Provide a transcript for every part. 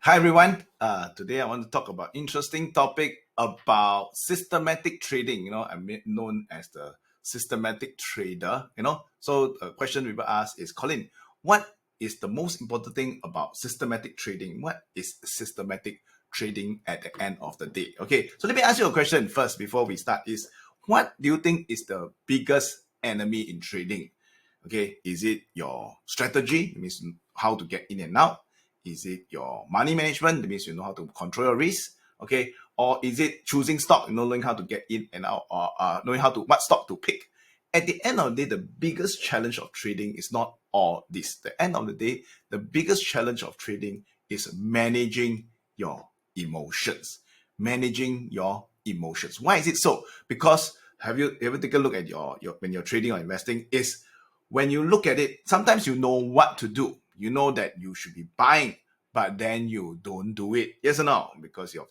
Hi everyone. Today I want to talk about interesting topic about systematic trading. I'm known as the systematic trader. So a question people ask is, Colin, what is the most important thing about systematic trading? What is systematic trading at the end of the day? Okay, so let me ask you a question first before we start. Is what do you think is the biggest enemy in trading? Okay, is it your strategy? It means how to get in and out. Is it your money management? That means you know how to control your risk, okay? Or is it choosing stock, knowing how to get in and out, or knowing what stock to pick? At the end of the day, the biggest challenge of trading is not all this. At the end of the day, the biggest challenge of trading is managing your emotions. Managing your emotions. Why is it so? Because have you ever taken a look at your when you're trading or investing? Is when you look at it, sometimes you know what to do. You know that you should be buying, but then you don't do it. Yes or no? Because you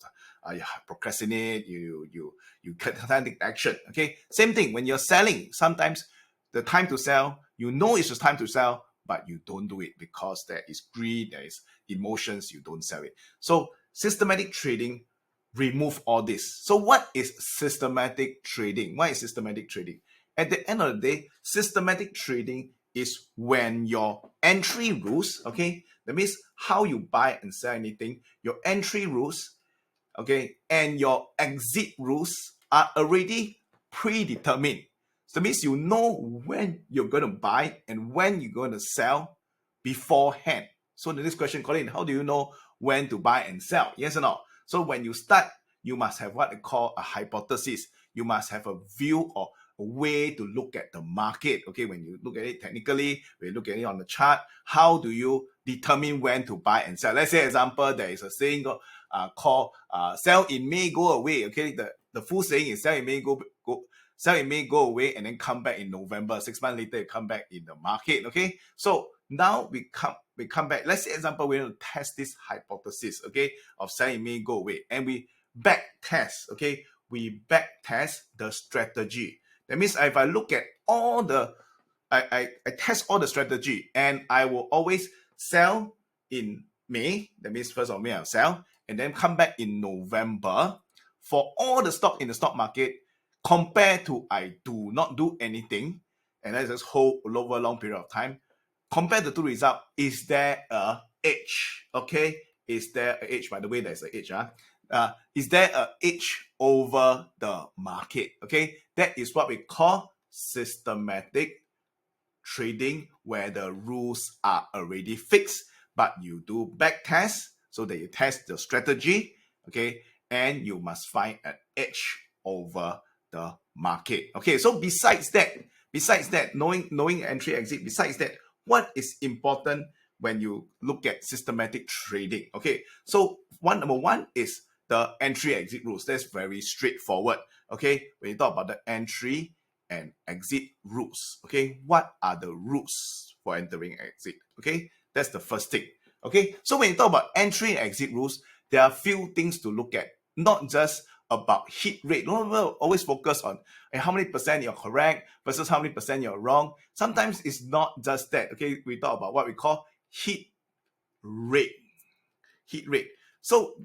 procrastinate, you can't take action. Okay. Same thing when you're selling. Sometimes the time to sell, you know it's just time to sell, but you don't do it because there is greed, there is emotions. You don't sell it. So systematic trading remove all this. So what is systematic trading? Why is systematic trading? At the end of the day, systematic trading is when your entry rules, okay, that means how you buy and sell anything, your entry rules, okay, and your exit rules are already predetermined. So that means you know when you're going to buy and when you're going to sell beforehand. So the next question, Colin, how do you know when to buy and sell? Yes or no? So when you start, you must have what they call a hypothesis. You must have a view or a way to look at the market. Okay, when you look at it technically, when you look at it on the chart, how do you determine when to buy and sell? Let's say, example, there is a saying called sell in May, go away. Okay, the full saying is sell in May, sell in May, go away, and then come back in November. 6 months later, you come back in the market. Okay, so now we come back. Let's say, example, we're going to test this hypothesis, okay, of sell in May, go away, and we back test. Okay, we back test the strategy. That means if I look at all the, I test all the strategy, and I will always sell in May. That means 1st of May I'll sell, and then come back in November for all the stock in the stock market, compared to I do not do anything, and I just hold over a long period of time. Compare the two results. Is there a edge? Okay, is there a edge? By the way, there's an edge. Is there an edge over the market? Okay, that is what we call systematic trading, where the rules are already fixed, but you do back test so that you test the strategy, okay, and you must find an edge over the market. Okay, so besides that, knowing entry exit, besides that, what is important when you look at systematic trading? Okay, so number one is the entry exit rules. That's very straightforward. Okay, when you talk about the entry and exit rules, okay, what are the rules for entering and exit? Okay, that's the first thing. Okay, so when you talk about entry and exit rules, there are a few things to look at, not just about hit rate. Don't always focus on how many percent you're correct versus how many percent you're wrong. Sometimes it's not just that. Okay, we talk about what we call hit rate. Hit rate. So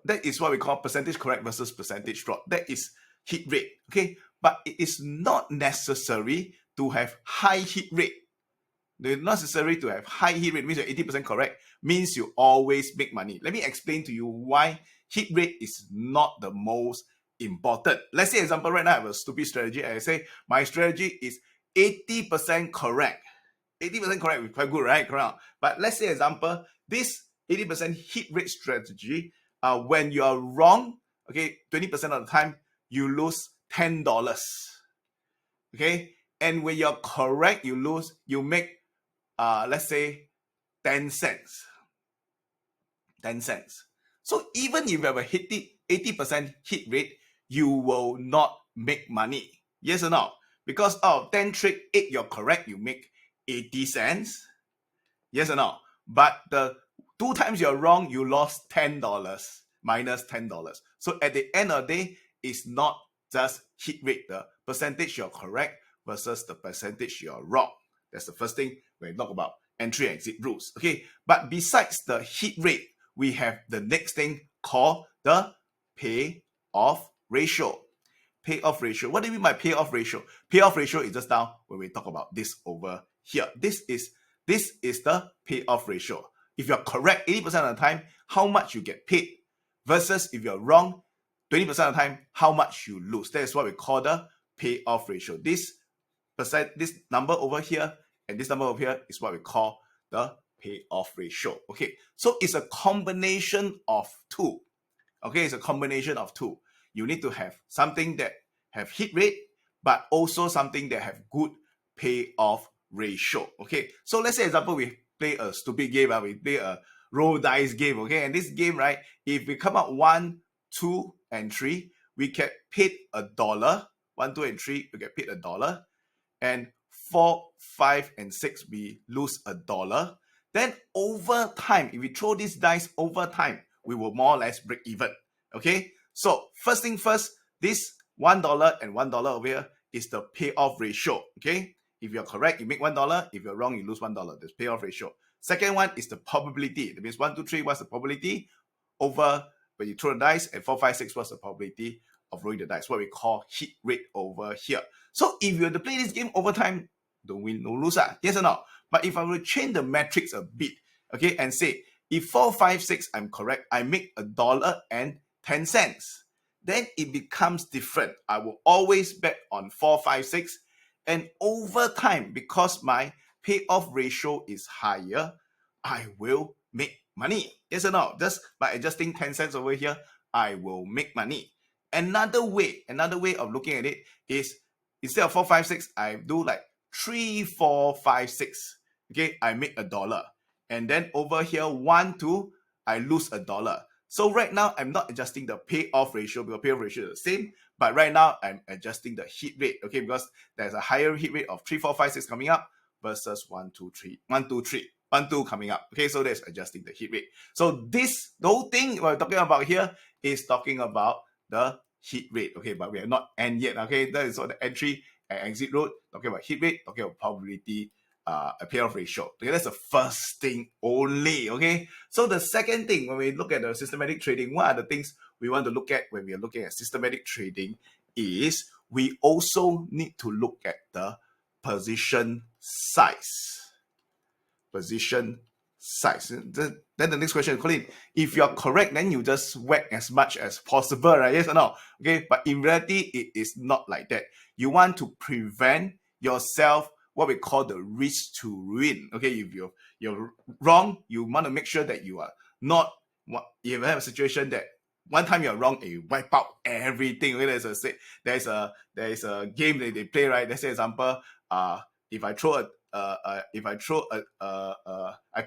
that is what we call percentage correct versus percentage drop. That is hit rate. Okay, but it is not necessary to have high hit rate. It's not necessary to have high hit rate. Means you're 80% correct. Means you always make money. Let me explain to you why hit rate is not the most important. Let's say, example, right now I have a stupid strategy, and I say my strategy is 80% correct. 80% correct is quite good, right? Correct. But let's say, example, this 80% hit rate strategy, when you are wrong, okay, 20% of the time you lose $10. Okay, and when you're correct, you make let's say 10 cents. 10 cents. So even if you have a 80% hit rate, you will not make money. Yes or no? Because 10 trade, 8 you're correct, you make 80 cents. Yes or no? But the 2 times you're wrong, you lost $10, minus $10. So at the end of the day, it's not just hit rate, the percentage you're correct versus the percentage you're wrong. That's the first thing when we talk about entry and exit rules. Okay, but besides the hit rate, we have the next thing called the payoff ratio. Payoff ratio. What do you mean by payoff ratio? Payoff ratio is just now when we talk about this over here. This is the payoff ratio. If you're correct 80% of the time, how much you get paid, versus if you're wrong 20% of the time, how much you lose. That is what we call the payoff ratio. This number over here and this number over here is what we call the payoff ratio. Okay, so it's a combination of two. Okay, it's a combination of two. You need to have something that have hit rate, but also something that have good payoff ratio. Okay, so let's say example we play a stupid game, we play a roll dice game. Okay, and this game, right, if we come out 1, 2, and 3, we get paid $1. 1, 2, and 3, we get paid $1, and 4, 5, and 6, we lose $1. Then over time, if we throw these dice over time, we will more or less break even. Okay, so first thing first, this $1 and $1 over here is the payoff ratio. Okay, if you're correct, you make $1. If you're wrong, you lose $1. That's payoff ratio. Second one is the probability. That means 1, 2, 3, what's the probability over when you throw the dice, and 4, 5, 6, what's the probability of rolling the dice? What we call hit rate over here. So if you were to play this game over time, don't win, no lose. Yes or no? But if I were to change the metrics a bit, okay, and say if 4, 5, 6 I'm correct, I make $1.10. Then it becomes different. I will always bet on 4, 5, 6, and over time, because my payoff ratio is higher, I will make money. Yes or no? Just by adjusting 10 cents over here, I will make money. Another way of looking at it is, instead of 4, 5, 6, I do like 3, 4, 5, 6. Okay, I make $1. And then over here, 1, 2, I lose $1. So right now, I'm not adjusting the payoff ratio because payoff ratio is the same. But right now, I'm adjusting the hit rate. Okay, because there's a higher hit rate of 3, 4, 5, 6 coming up versus 1, 2, 3, 1, 2, 3. 1, 2 coming up. Okay, so that's adjusting the hit rate. So the whole thing we're talking about here is talking about the hit rate. Okay, but we are not end yet. Okay, that is what the entry and exit road. Talking about hit rate, talking about probability, a payoff ratio. Okay, that's the first thing only. Okay, so the second thing, when we look at the systematic trading, what are the things we want to look at when we are looking at systematic trading is we also need to look at the position size. Position size. Then the next question, Colin, if you're correct, then you just whack as much as possible, right? Yes or no? Okay, but in reality, it is not like that. You want to prevent yourself what we call the risk to ruin. Okay, if you're wrong, you want to make sure that you are not. If you have a situation that one time you're wrong and you wipe out everything. Okay, there's a game that they play, right? Let's say example, if I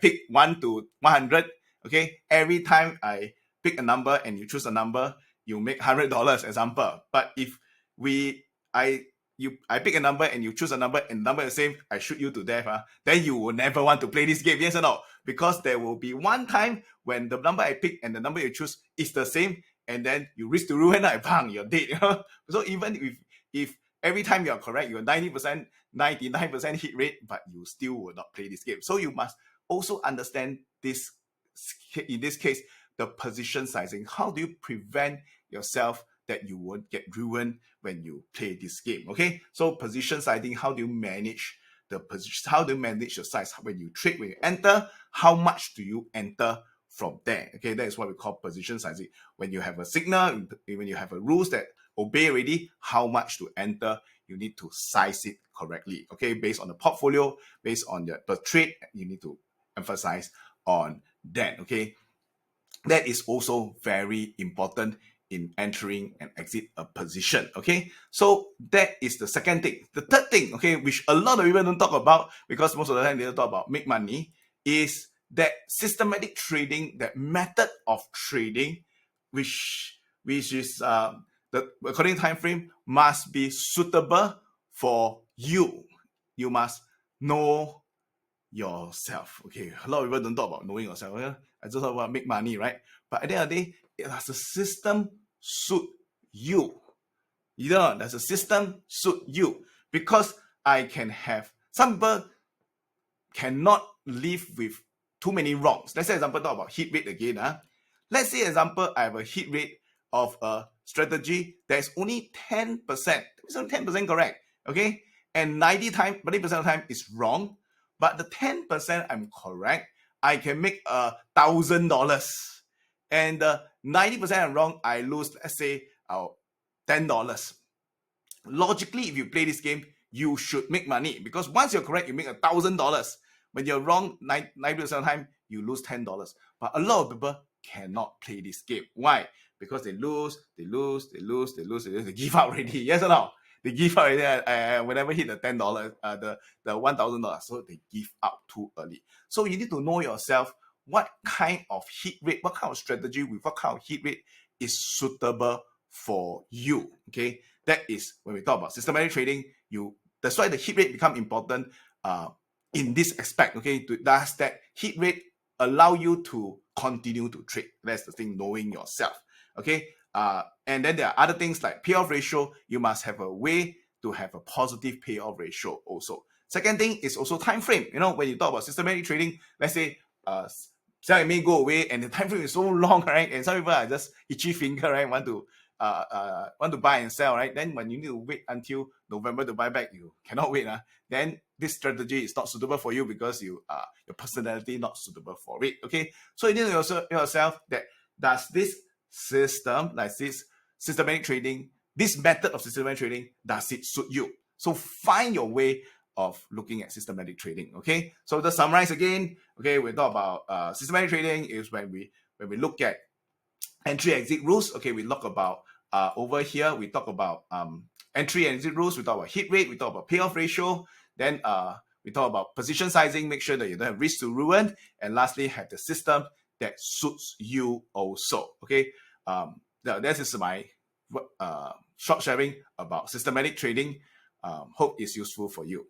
pick 1 to 100, okay, every time I pick a number and you choose a number, you make $100, example. But if I pick a number and you choose a number and the number is the same, I shoot you to death, then you will never want to play this game, yes or no? Because there will be one time when the number I pick and the number you choose is the same, and then you risk to ruin, bang, you're dead. So even if every time you're correct, you're 90%, 99% hit rate, but you still will not play this game. So you must also understand this, in this case, the position sizing. How do you prevent yourself that you won't get ruined when you play this game? Okay, so position sizing, how do you manage the position? How do you manage your size when you trade, when you enter? How much do you enter from there? Okay, that is what we call position sizing. When you have a signal, when you have a rules that obey already, how much to enter, you need to size it correctly. Okay, based on the portfolio, based on the trade, you need to emphasize on that. Okay, that is also very important in entering and exit a position. Okay, so that is the second thing. The third thing, okay, which a lot of people don't talk about, because most of the time they don't talk about make money, is that systematic trading, that method of trading, which is the according time frame, must be suitable for you. You must know yourself. Okay, a lot of people don't talk about knowing yourself. Okay? I just talk about make money, right? But at the end of the day, does the system suit you? Does the system suit you? Because I can have some people cannot live with too many wrongs. Let's say example talk about hit rate again. Let's say example I have a hit rate of a strategy that's only 10%. It's only 10% correct, okay? And 20% of the time is wrong, but the 10% I'm correct, I can make $1,000. And 90% I'm wrong, I lose, let's say, $10. Logically, if you play this game, you should make money, because once you're correct, you make $1,000. When you're wrong, 90% of the time, you lose $10. But a lot of people cannot play this game. Why? Because they lose, they give up already. Yes or no? They give up already whenever hit the $10, the $1,000. So they give up too early. So you need to know yourself what kind of hit rate, what kind of strategy with what kind of hit rate is suitable for you. Okay, that is when we talk about systematic trading. That's why the hit rate become important in this aspect. Okay, does that hit rate allow you to continue to trade? That's the thing, knowing yourself. Okay, and then there are other things like payoff ratio. You must have a way to have a positive payoff ratio also. Second thing is also time frame. When you talk about systematic trading, let's say sell may go away and the time frame is so long, right? And some people are just itchy finger, right? Want to buy and sell, right? Then when you need to wait until November to buy back, you cannot wait. Then this strategy is not suitable for you, because your personality not suitable for it. Okay, so you need to know yourself that does this system, like this systematic trading, this method of systematic trading, does it suit you? So find your way of looking at systematic trading. Okay, so to summarize again, okay, we talk about systematic trading is when we look at entry exit rules. Okay, we look about over here we talk about entry and exit rules, we talk about hit rate, we talk about payoff ratio, then we talk about position sizing, make sure that you don't have risk to ruin, and lastly have the system that suits you also. Okay, this is my short sharing about systematic trading. Hope it's useful for you.